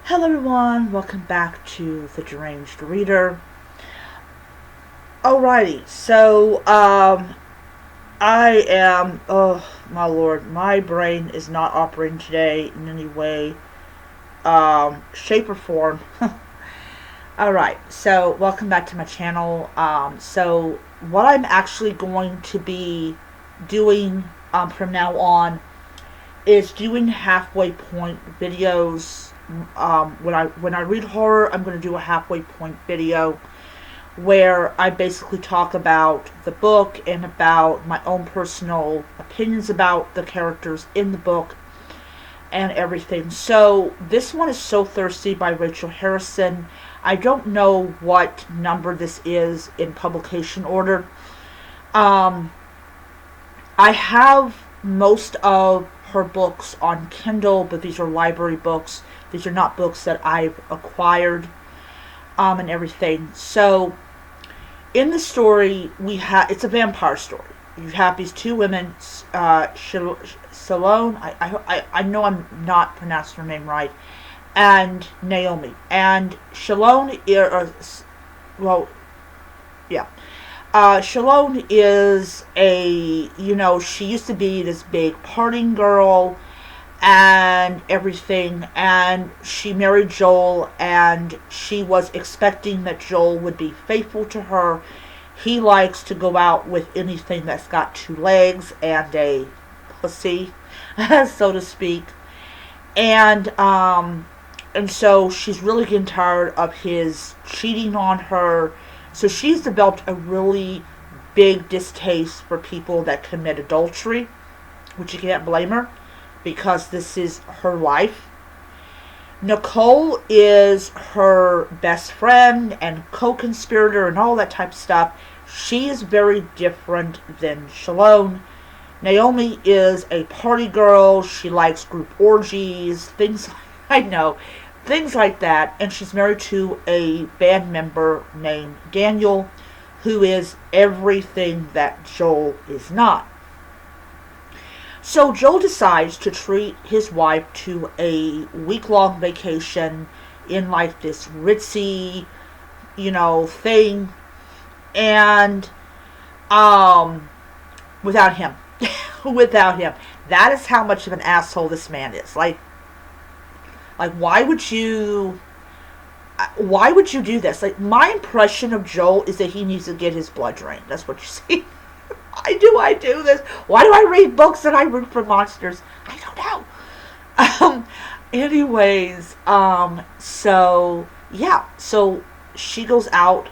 Hello everyone, welcome back to The Deranged Reader. Alrighty, I am, oh my lord, my brain is not operating today in any way, shape or form. Alright, so welcome back to my channel. So what I'm actually going to be doing, from now on is doing halfway point videos. When I read horror, I'm going to do a halfway point video where I basically talk about the book and about my own personal opinions about the characters in the book and everything. So this one is So Thirsty by Rachel Harrison. I don't know what number this is in publication order. I have most of her books on Kindle, but these are library books. These are not books that I've acquired, and everything. So, in the story, it's a vampire story. You have these two women, Salone, I know I'm not pronouncing her name right, and Naomi. And Shalone, well, yeah. Shalone is she used to be this big partying girl and everything, and she married Joel, and she was expecting that Joel would be faithful to her. He likes to go out with anything that's got two legs and a pussy, so to speak. And so she's really getting tired of his cheating on her. So she's developed a really big distaste for people that commit adultery, which you can't blame her because this is her life. Nicole is her best friend and co-conspirator and all that type of stuff. She is very different than Shalone. Naomi is a party girl. She likes group orgies, things things like that. And she's married to a band member named Daniel, who is everything that Joel is not. So Joel decides to treat his wife to a week-long vacation in like this ritzy, thing, and without him. Without him. That is how much of an asshole this man is. Like why would you do this? Like, my impression of Joel is that he needs to get his blood drained. That's what you see. I do this? Why do I read books that I root for monsters? I don't know. Anyways, so she goes out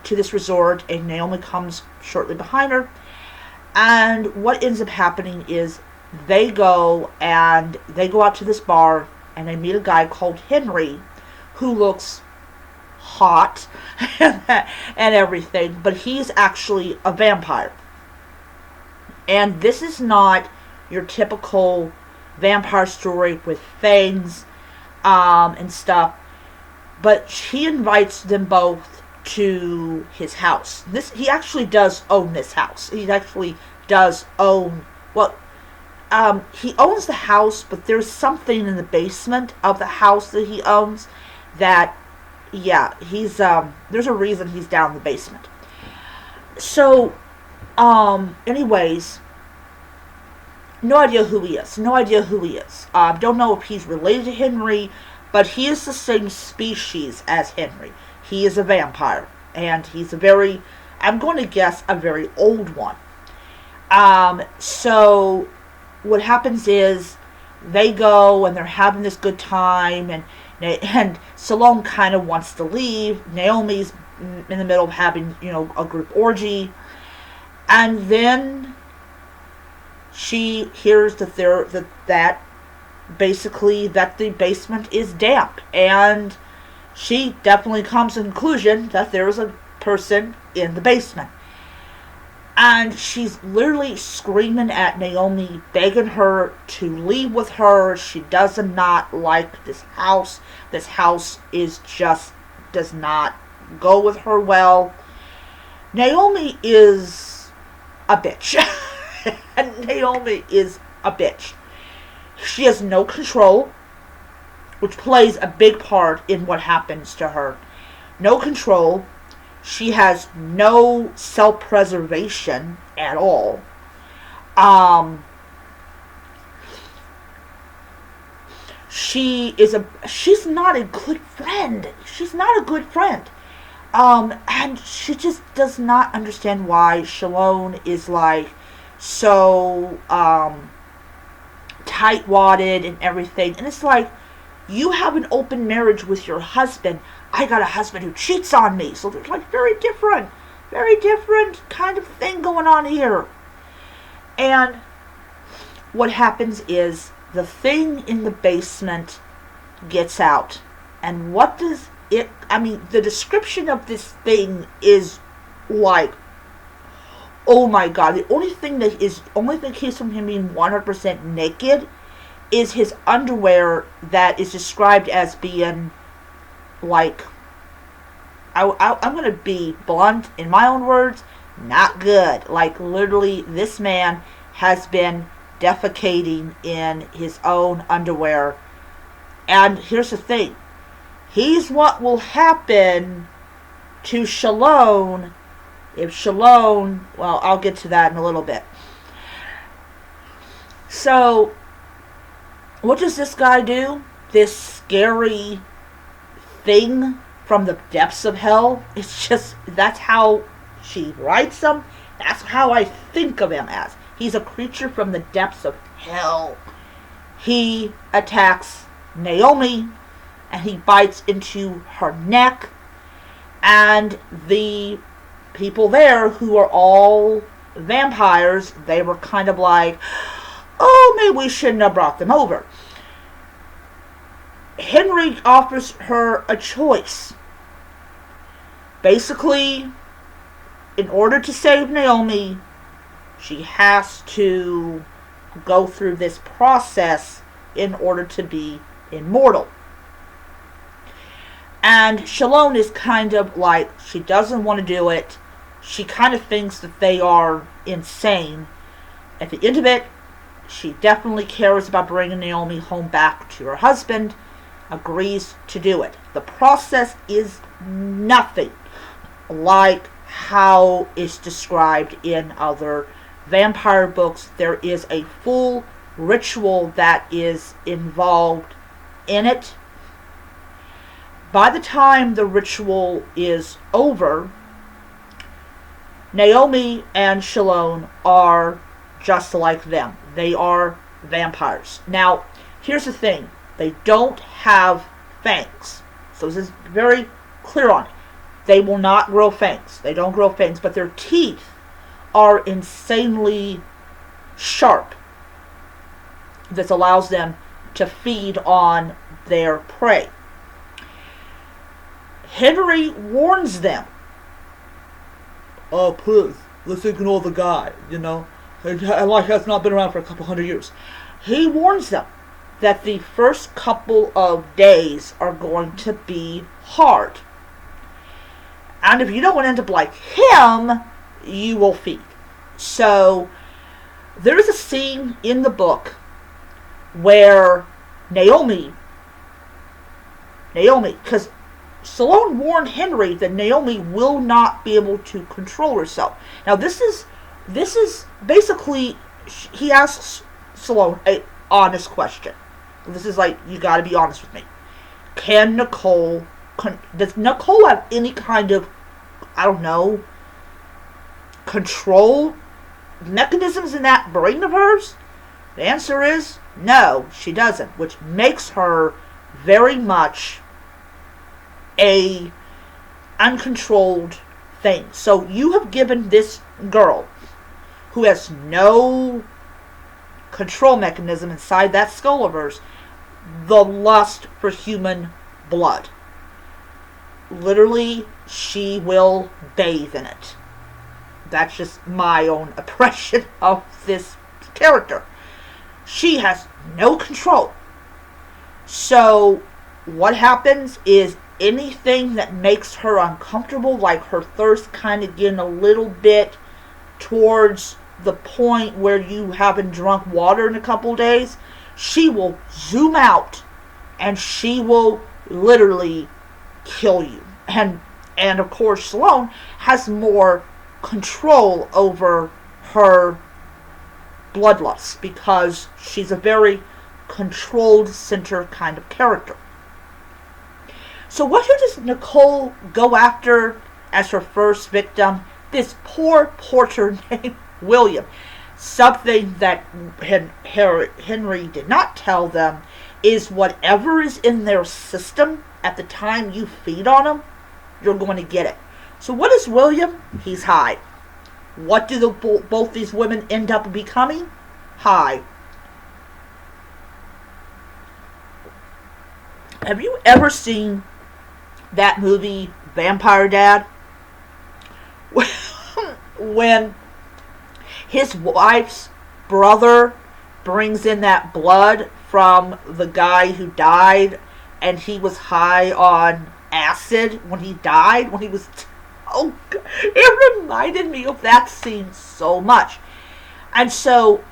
to this resort, and Naomi comes shortly behind her. And what ends up happening is they go out to this bar, and they meet a guy called Henry, who looks hot and everything, but he's actually a vampire. And this is not your typical vampire story with fangs and stuff, but he invites them both to his house. He actually does own this house. He actually does own, he owns the house, but there's something in the basement of the house that he owns that, he's, there's a reason he's down in the basement. So, anyways, no idea who he is. Don't know if he's related to Henry, but he is the same species as Henry. He is a vampire, and he's I'm going to guess, a very old one. So what happens is they go and they're having this good time, and Salome kind of wants to leave. Naomi's in the middle of having, a group orgy, and then she hears that basically that the basement is damp, and she definitely comes to the conclusion that there is a person in the basement. And she's literally screaming at Naomi, begging her to leave with her. She does not like this house. This house does not go with her well. Naomi is a bitch. Naomi is a bitch. She has no control which plays a big part in what happens to her. No control. She has no self-preservation at all. Um, she's not a good friend. She's not a good friend. And she just does not understand why Shalone is like so tight-wadded and everything. And it's like, you have an open marriage with your husband. I got a husband who cheats on me. So there's like very different kind of thing going on here. And what happens is the thing in the basement gets out. And what does it, I mean, the description of this thing is like, oh my god. The only thing that keeps from him being 100% naked is his underwear that is described as being like, I'm going to be blunt in my own words, not good. Like, literally, this man has been defecating in his own underwear. And here's the thing. He's what will happen to Shalone if Shalone, well, I'll get to that in a little bit. So, what does this guy do? This scary thing from the depths of hell. It's just, that's how she writes him. That's how I think of him as. He's a creature from the depths of hell. He attacks Naomi, and he bites into her neck, and the people there, who are all vampires, they were kind of like, oh, maybe we shouldn't have brought them over. Henry offers her a choice. Basically, in order to save Naomi, she has to go through this process in order to be immortal. And Shalone is kind of like, she doesn't want to do it. She kind of thinks that they are insane. At the end of it, she definitely cares about bringing Naomi home back to her husband, agrees to do it. The process is nothing like how it's described in other vampire books. There is a full ritual that is involved in it. By the time the ritual is over, Naomi and Shalone are just like them. They are vampires. Now, here's the thing. They don't have fangs. So this is very clear on it. They will not grow fangs. They don't grow fangs, but their teeth are insanely sharp. This allows them to feed on their prey. Henry warns them. Oh, please, let's ignore the guy, you know. Life has not been around for a couple hundred years. He warns them that the first couple of days are going to be hard. And if you don't want to end up like him, you will feed. So, there is a scene in the book where Naomi, because Shalone warned Henry that Naomi will not be able to control herself. Now, this is basically, he asks Shalone an honest question. This is like, you gotta be honest with me. Does Nicole have any kind of, I don't know, control mechanisms in that brain of hers? The answer is no, she doesn't, which makes her very much a uncontrolled thing. So you have given this girl, who has no control mechanism inside that skull of hers, the lust for human blood. Literally, she will bathe in it. That's just my own impression of this character. She has no control. So, what happens is anything that makes her uncomfortable, like her thirst kind of getting a little bit towards the point where you haven't drunk water in a couple days, she will zoom out and she will literally kill you. And of course, Sloane has more control over her bloodlust because she's a very controlled center kind of character. So who does Nicole go after as her first victim? This poor porter named William. Something that Henry did not tell them is whatever is in their system at the time you feed on them, you're going to get it. So what is William? He's high. What do both these women end up becoming? High. Have you ever seen that movie, Vampire Dad? When his wife's brother brings in that blood from the guy who died, and he was high on acid when he died, when he was... Oh, it reminded me of that scene so much. And so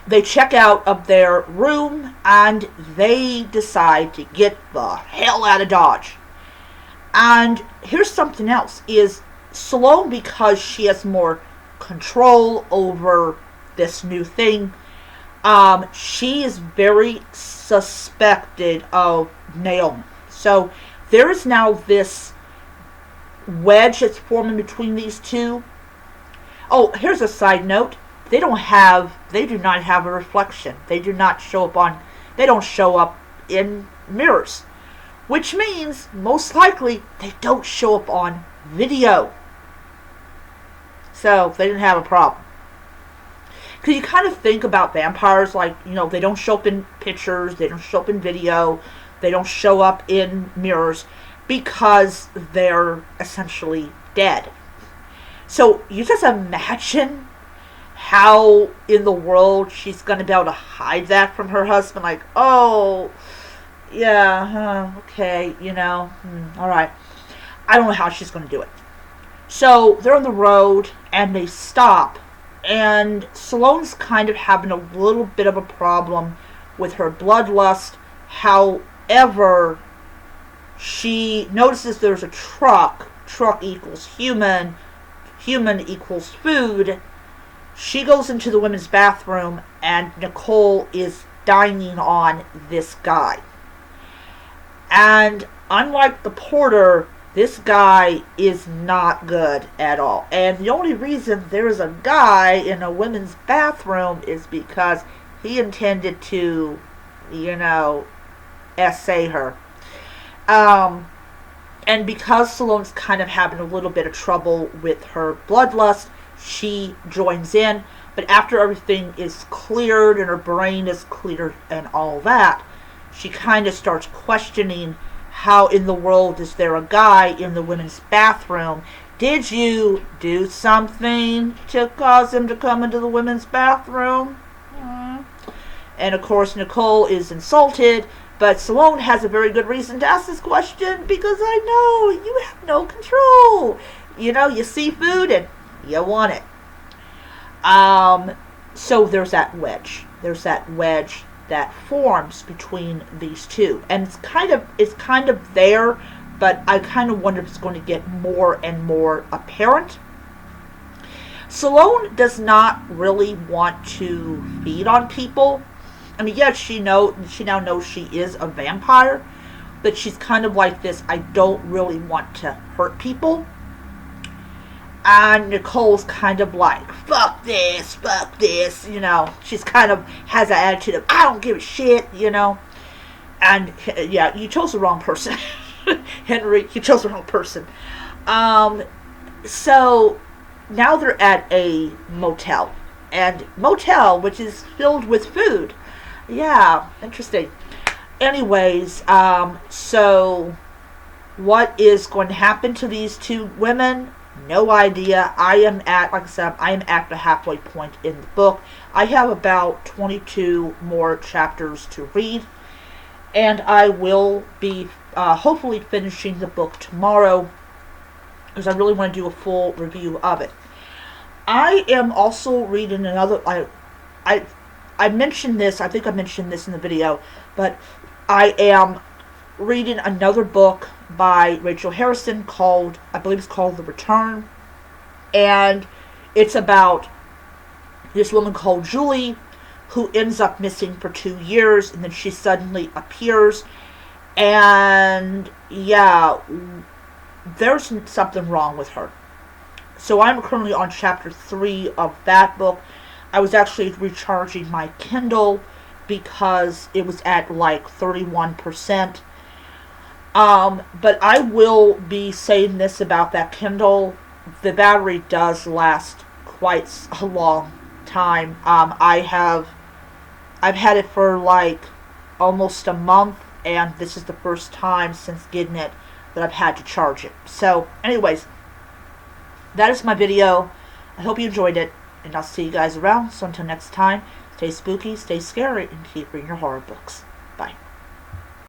they check out of their room and they decide to get the hell out of Dodge. And here's something else, is Sloane, because she has more control over this new thing, she is very suspected of Naomi. So there is now this wedge that's forming between these two. Oh, here's a side note. They do not have a reflection. They don't show up in mirrors. Which means, most likely, they don't show up on video. So, they didn't have a problem. Because you kind of think about vampires like, they don't show up in pictures, they don't show up in video, they don't show up in mirrors, because they're essentially dead. So, you just imagine how in the world she's going to be able to hide that from her husband. Like, oh, yeah, okay, alright. I don't know how she's going to do it. So, they're on the road, and they stop, and Sloane's kind of having a little bit of a problem with her bloodlust. However, she notices there's a truck equals human equals food. She goes into the women's bathroom, and Nicole is dining on this guy. And unlike the porter, this guy is not good at all. And the only reason there is a guy in a women's bathroom is because he intended to, essay her. And because Sloane's kind of having a little bit of trouble with her bloodlust, she joins in. But after everything is cleared and her brain is cleared and all that, she kind of starts questioning, how in the world is there a guy in the women's bathroom? Did you do something to cause him to come into the women's bathroom? And of course Nicole is insulted, but Sloane has a very good reason to ask this question, because I know you have no control. You see food and you want it. So there's that wedge. That forms between these two, and it's kind of there, but I kind of wonder if it's going to get more and more apparent. Sloane does not really want to feed on people. I mean, yes, she now knows she is a vampire, but she's kind of like this, I don't really want to hurt people. And Nicole's kind of like, fuck this, she's kind of has an attitude of, I don't give a shit, and yeah, you chose the wrong person. Henry, you chose the wrong person. So now they're at a motel, which is filled with food. Yeah, interesting. Anyways, so what is going to happen to these two women? No idea. I am at the halfway point in the book. I have about 22 more chapters to read, and I will be hopefully finishing the book tomorrow, because I really want to do a full review of it. I am also reading another... I mentioned this, I think I mentioned this in the video, but I am reading another book by Rachel Harrison called, I believe it's called The Return. And it's about this woman called Julie who ends up missing for 2 years, and then she suddenly appears. And yeah, there's something wrong with her. So I'm currently on chapter 3 of that book. I was actually recharging my Kindle because it was at like 31%. But I will be saying this about that Kindle. The battery does last quite a long time. I've had it for like almost a month, and this is the first time since getting it that I've had to charge it. So, anyways, that is my video. I hope you enjoyed it, and I'll see you guys around. So until next time, stay spooky, stay scary, and keep reading your horror books. Bye.